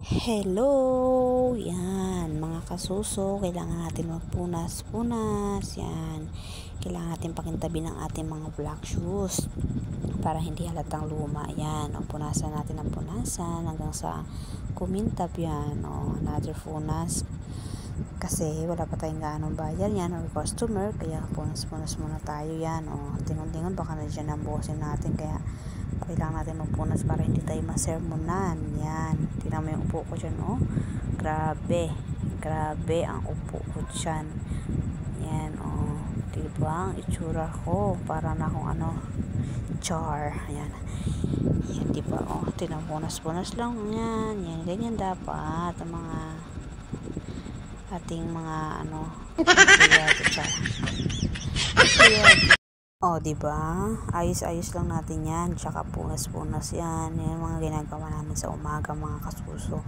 Hello! Yan, mga kasuso, kailangan natin magpunas-punas. Yan, kailangan natin pakintabi ng ating mga black shoes para hindi halatang luma. Yan, o punasan natin ang punasan hanggang sa kumintab. Yan, o another punas. Kasi wala pa tayong ganong bayar yan or customer, kaya punas-punas muna tayo. Yan, o tingon-tingon baka na dyan ang bosin natin, kaya kailangan natin magpunas para hindi tayo masermonan. Yan, tingnan mo yung upo ko dyan, oh, grabe ang upo ko dyan. Yan, oh, diba ang itsura ko, para na akong ano, char. Yan, diba, oh, punas lang. Yan, ganyan dapat ang mga ating mga ano, oh, diba? Ayos-ayos lang natin yan. Tsaka punas-punas yan. Yan mga ginagawa namin sa umaga, mga kasuso.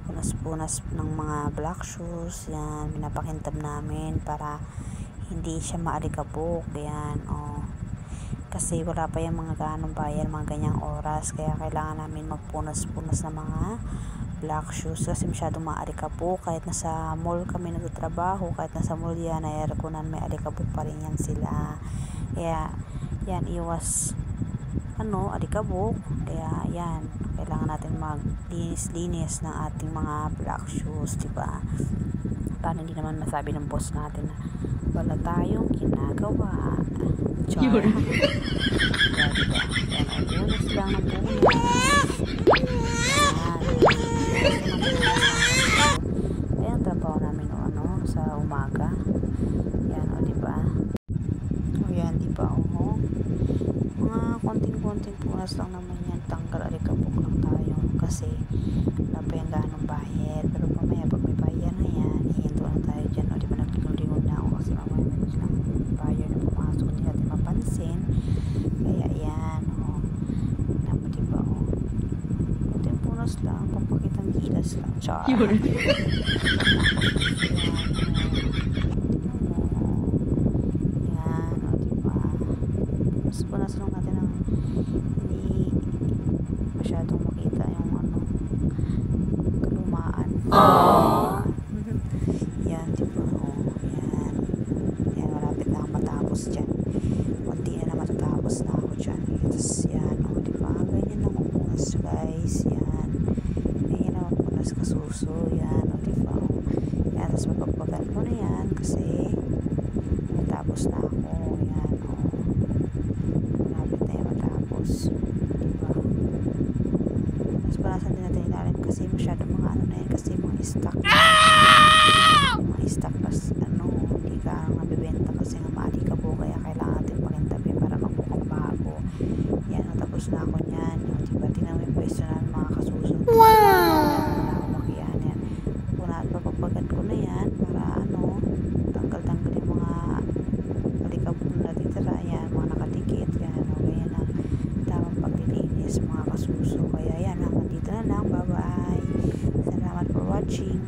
Punas-punas ng mga black shoes. Yan, pinapakintab namin para hindi siya maalikabok. Yan, oh. Kasi wala pa yung mga ganong bayar, mga ganyang oras. Kaya kailangan namin magpunas-punas ng mga black shoes kasi masyadong maalikabok. Kahit nasa mall kami nagtatrabaho, kahit nasa mall yan, ay airconan, may alikabok pa rin yan sila. Kaya yan, iwas alikabok. Kaya yan, kailangan natin maglinis-linis ng ating mga black shoes, diba? Para hindi naman masabi ng boss natin na wala tayong ginagawa. Char. Diba? Yan, punas lang ng punas. Ayan, trabaho namin sa umaga. Yan, o, diba? Yan, diba, oh, mga konting-konting punas lang naman yan, tanggal alikabok lang tayo kasi wala pa yung ganong bayad. Pero mamaya pag may bayad na yan, hihinto na tayo dyan, o, diba, naglingon na ako kasi mamaya may lang bayad na pumasok, hindi natin mapansin. Kaya yan, oh, naman, diba, oh, konting punas lang, papakitang gilas lang, char. Punas lang natin ng hindi masyadong makita yung kalumaan. Yan, diba, oh, yan, malapit na akong matapos dyan, konti na matatapos na ako dyan. Tapos yan, oh, diba, ganyan lang ako punas, guys. Yan, ganyan lang ako punas, kasuso. Yan, oh, diba, oh, yan, tapos mapagpagan ko na yan kasi matapos na ako. Yan, oh, diba? Mas balasan din natin ilalim kasi masyado mga na yan, kasi mga stock pas hindi ka mabibenta kasi nga maalikabok, kaya kailangan natin pakintabi para magmukhang bago. Yan, tapos na ako nyan, diba? Tingnan mo yung pwesto namin, mga kasusunod. Yan, papagpagan ko na yan para tanggal yung mga alikabok na natitira. Yan, mga nakadikit. Yan, ganyan na tamang paglilinis, mga kasuso. Kaya yan, hanggang dito na lang. Bye bye, salamat for watching.